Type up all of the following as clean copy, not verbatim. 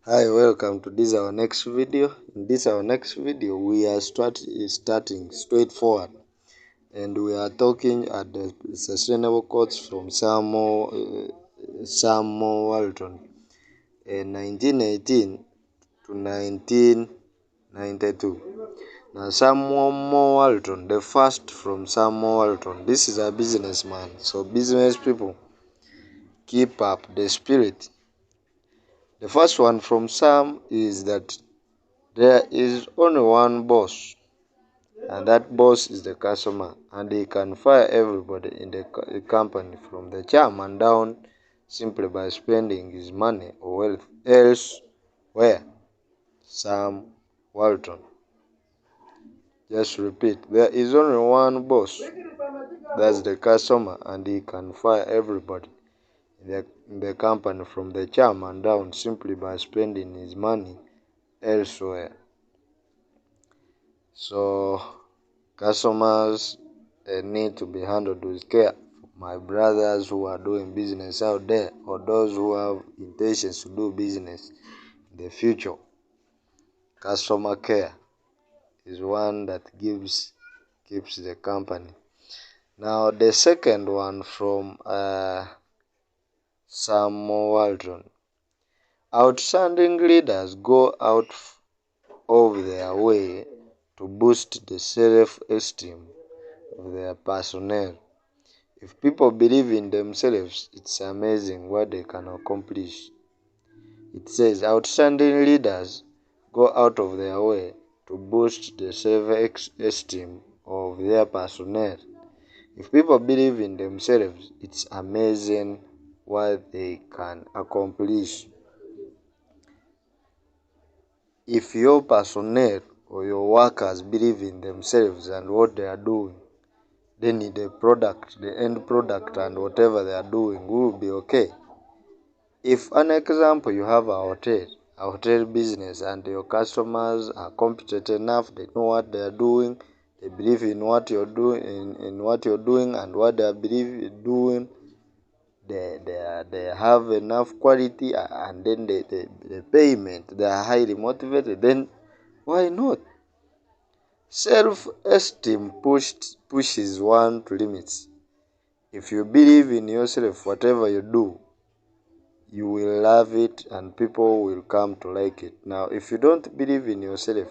Hi, welcome to this our next video. In this our next video, we are starting straightforward, and we are talking at the sustainable quotes from Sam Walton in 1918 to 1992. Now, Sam Walton, the first from Sam Walton. This is a businessman, so business people keep up the spirit. The first one from Sam is that there is only one boss, and that boss is the customer, and he can fire everybody in the company from the chairman down simply by spending his money or wealth elsewhere. Sam Walton. Just repeat, there is only one boss, that's the customer, and he can fire everybody in the company from the chairman down simply by spending his money elsewhere. So customers need to be handled with care. My brothers who are doing business out there, or those who have intentions to do business in the future, customer care is one that keeps the company. Now the second one from Sam Walton. Outstanding leaders go out of their way to boost the self-esteem of their personnel. If people believe in themselves, it's amazing what they can accomplish. It says outstanding leaders go out of their way to boost the self-esteem of their personnel. If people believe in themselves, it's amazing what they can accomplish. If your personnel or your workers believe in themselves and what they are doing, then the end product and whatever they are doing will be okay. If an example, you have a hotel business, and your customers are competent enough, they know what they are doing, they believe in what you're doing, and what they believe in doing, they have enough quality, and then the payment, they are highly motivated, then why not? Self-esteem pushes one to limits. If you believe in yourself, whatever you do, you will love it and people will come to like it. Now, if you don't believe in yourself,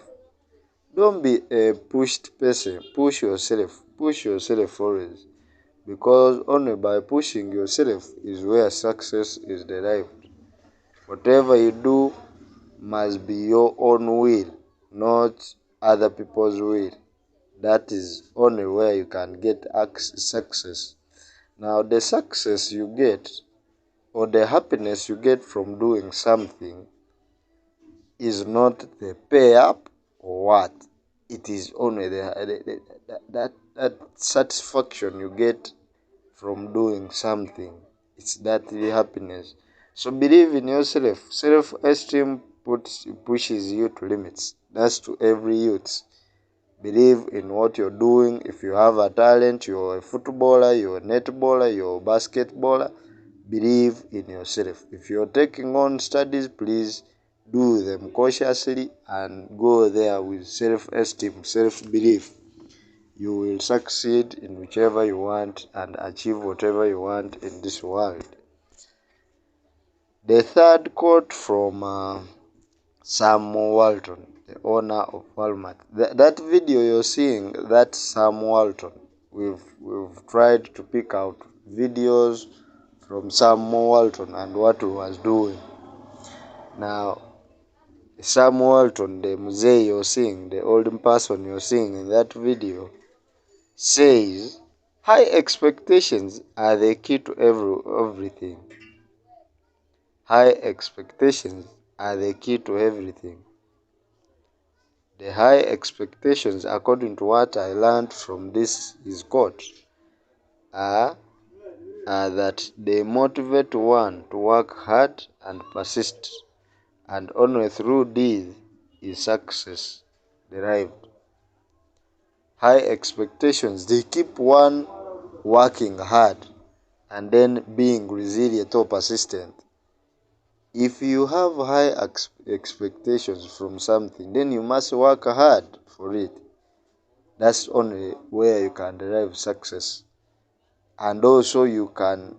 don't be a pushed person. Push yourself always. Because only by pushing yourself is where success is derived. Whatever you do must be your own will, not other people's will. That is only where you can get success. Now, the success you get, or the happiness you get from doing something, is not the pay up or what. It is only that satisfaction you get from doing something. It's that the happiness. So believe in yourself. Self-esteem pushes you to limits. That's to every youth. Believe in what you're doing. If you have a talent, you're a footballer, you're a netballer, you're a basketballer, believe in yourself. If you're taking on studies, please do them cautiously and go there with self-esteem, self-belief. You will succeed in whichever you want and achieve whatever you want in this world. The third quote from Sam Walton, the owner of Walmart. That video you're seeing, that's Sam Walton. We've tried to pick out videos from Sam Walton and what he was doing. Now, Sam Walton, the mzee you're seeing, the old person you're seeing in that video, says, high expectations are the key to everything. High expectations are the key to everything. The high expectations, according to what I learned from his quote, are that they motivate one to work hard and persist, and only through these is success derived. High expectations, they keep one working hard and then being resilient or persistent. If you have high expectations from something, then you must work hard for it. That's only where you can derive success. And also you can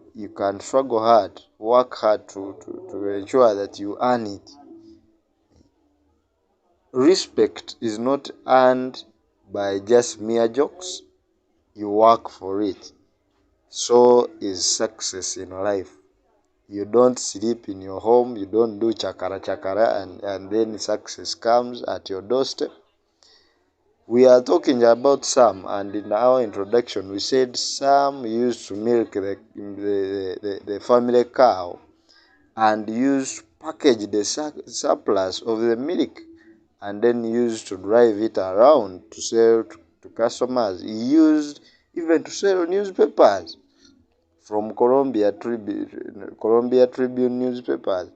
struggle hard, work hard to ensure that you earn it. Respect is not earned by just mere jokes. You work for it. So is success in life. You don't sleep in your home, you don't do chakara chakara, and then success comes at your doorstep. We are talking about Sam, and in our introduction we said Sam used to milk the family cow and used to package the surplus of the milk and then used to drive it around to sell to customers. He used even to sell newspapers from Columbia Tribune newspapers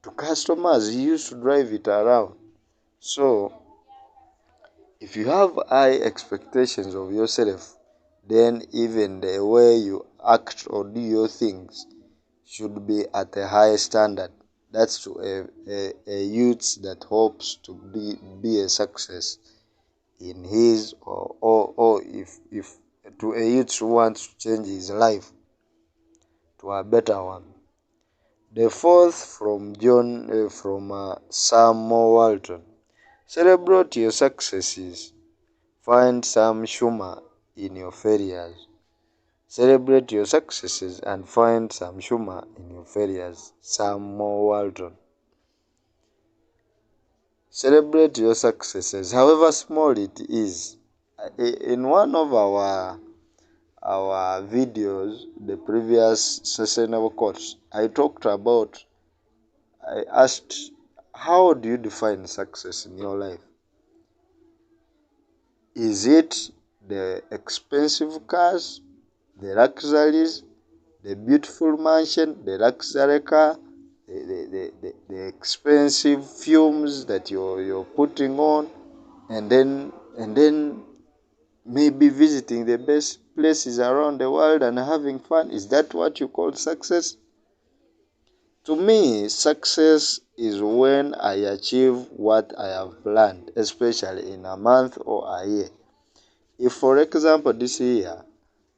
to customers. He used to drive it around. So if you have high expectations of yourself, then even the way you act or do your things should be at a high standard. That's to a youth that hopes to be a success in his or if to a youth who wants to change his life to a better one. The fourth from Sam Walton. Celebrate your successes. Find some humor in your failures. Celebrate your successes and find some humor in your failures. Sam Walton. Celebrate your successes, however small it is. In one of our videos, the previous sustainable course, I asked, how do you define success in your life? Is it the expensive cars, the luxuries, the beautiful mansion, the luxury car, the expensive fumes that you're putting on, and then maybe visiting the best places around the world and having fun? Is that what you call success? To me, success is when I achieve what I have planned, especially in a month or a year. If, for example, this year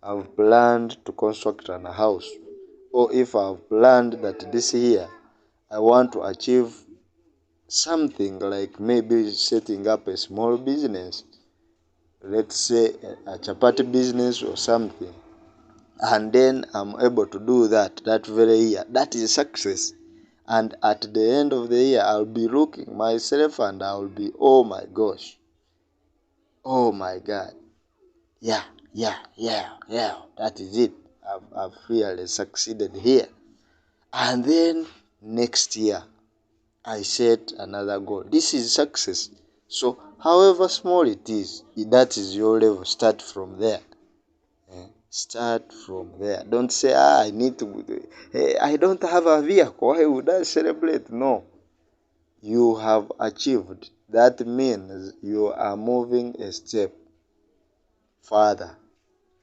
I've planned to construct a house, or if I've planned that this year I want to achieve something like maybe setting up a small business, let's say a chapati business or something, and then I'm able to do that very year, that is success. And at the end of the year, I'll be looking myself and I'll be, oh my gosh, oh my God, yeah, yeah, that is it. I've really succeeded here. And then next year, I set another goal. This is success. So, however small it is, that is your level. Start from there. Start from there. Don't say, I need to, hey, I don't have a vehicle. Why would I celebrate? No. You have achieved. That means you are moving a step further.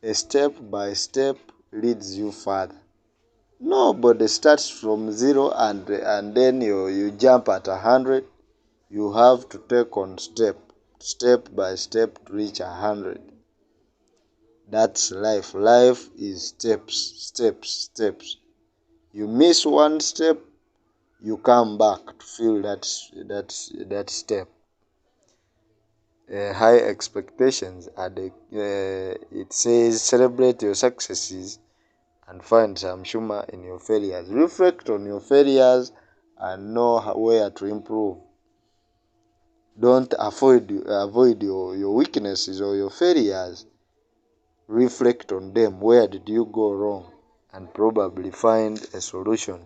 A step by step leads you further. Nobody starts from zero and then you jump at 100. You have to take on step by step to reach 100. That's life. Life is steps. You miss one step, you come back to feel that step. High expectations are it says celebrate your successes and find some humor in your failures. Reflect on your failures and know where to improve. Don't avoid your weaknesses or your failures. Reflect on them. Where did you go wrong? And probably find a solution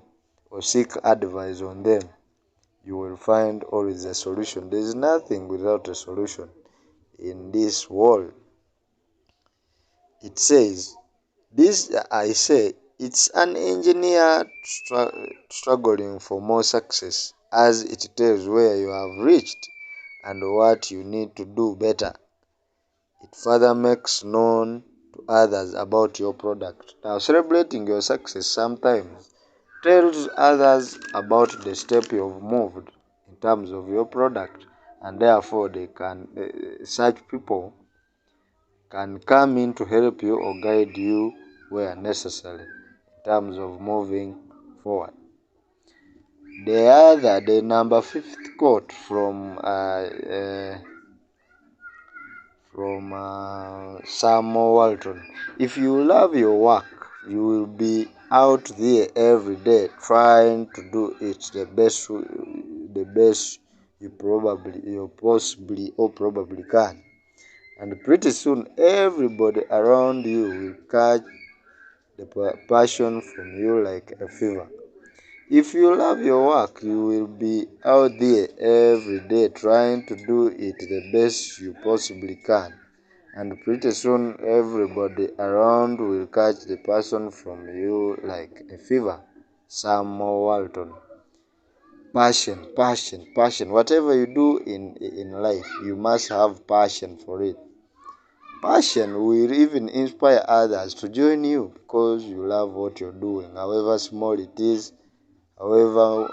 or seek advice on them. You will find always a solution. There is nothing without a solution in this world. It says, this I say, it's an engineer struggling for more success, as it tells where you have reached and what you need to do better. It further makes known to others about your product. Now, celebrating your success sometimes Tell others about the step you've moved in terms of your product, and therefore they can such people can come in to help you or guide you where necessary in terms of moving forward. The number fifth quote from Sam Walton: "If you love your work, you will be out there every day trying to do it the best you probably can. And pretty soon, everybody around you will catch the passion from you like a fever. If you love your work, you will be out there every day trying to do it the best you possibly can. And pretty soon, everybody around will catch the passion from you like a fever." Sam Walton. Passion, passion, passion. Whatever you do in life, you must have passion for it. Passion will even inspire others to join you because you love what you're doing, however small it is, however,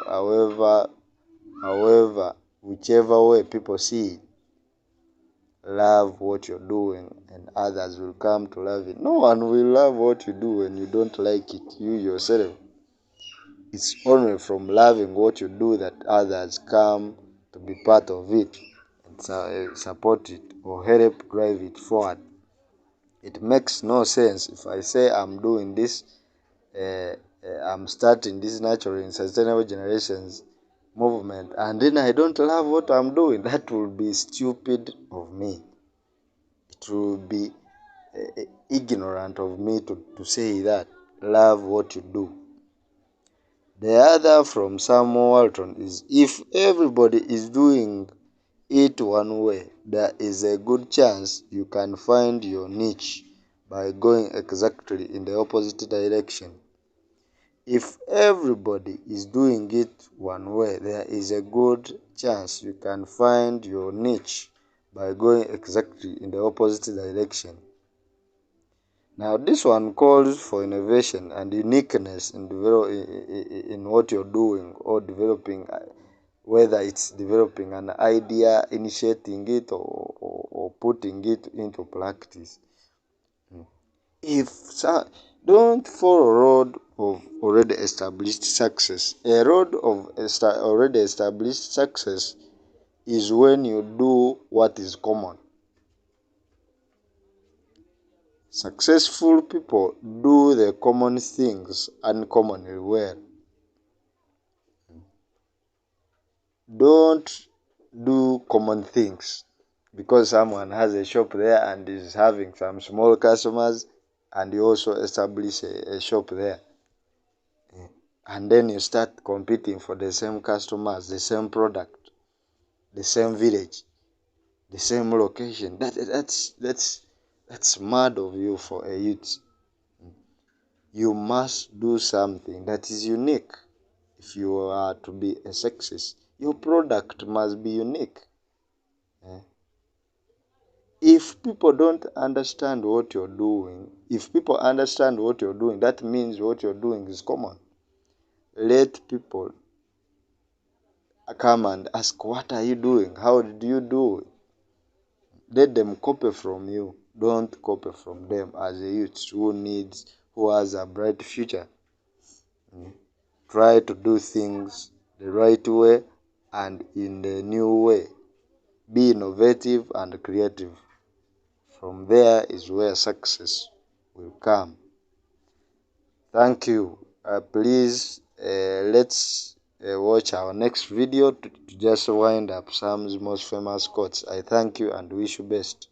whichever way people see it. Love what you're doing and others will come to love it. No one will love what you do when you don't like it, you yourself. It's only from loving what you do that others come to be part of it and support it or help drive it forward. It makes no sense if I say I'm doing this, I'm starting this natural and sustainable generations movement, and then I don't love what I'm doing. That will be stupid of me. It will be ignorant of me to say that. Love what you do. The other from Sam Walton is: if everybody is doing it one way, there is a good chance you can find your niche by going exactly in the opposite direction. If everybody is doing it one way, there is a good chance you can find your niche by going exactly in the opposite direction. Now, this one calls for innovation and uniqueness in what you're doing or developing, whether it's developing an idea, initiating it, or putting it into practice. If don't follow a road of already established success. A road of already established success is when you do what is common. Successful people do the common things uncommonly well. Don't do common things because someone has a shop there and is having some small customers and you also establish a shop there. And then you start competing for the same customers, the same product, the same village, the same location. That's mad of you for a youth. You must do something that is unique. If you are to be a success, your product must be unique. If people don't understand what you're doing, if people understand what you're doing, that means what you're doing is common. Let people come and ask, what are you doing? How did you do it? Let them copy from you. Don't copy from them as a youth who has a bright future. Try to do things the right way and in the new way. Be innovative and creative. From there is where success will come. Thank you. Please let's watch our next video to just wind up Sam's most famous quotes. I thank you and wish you best.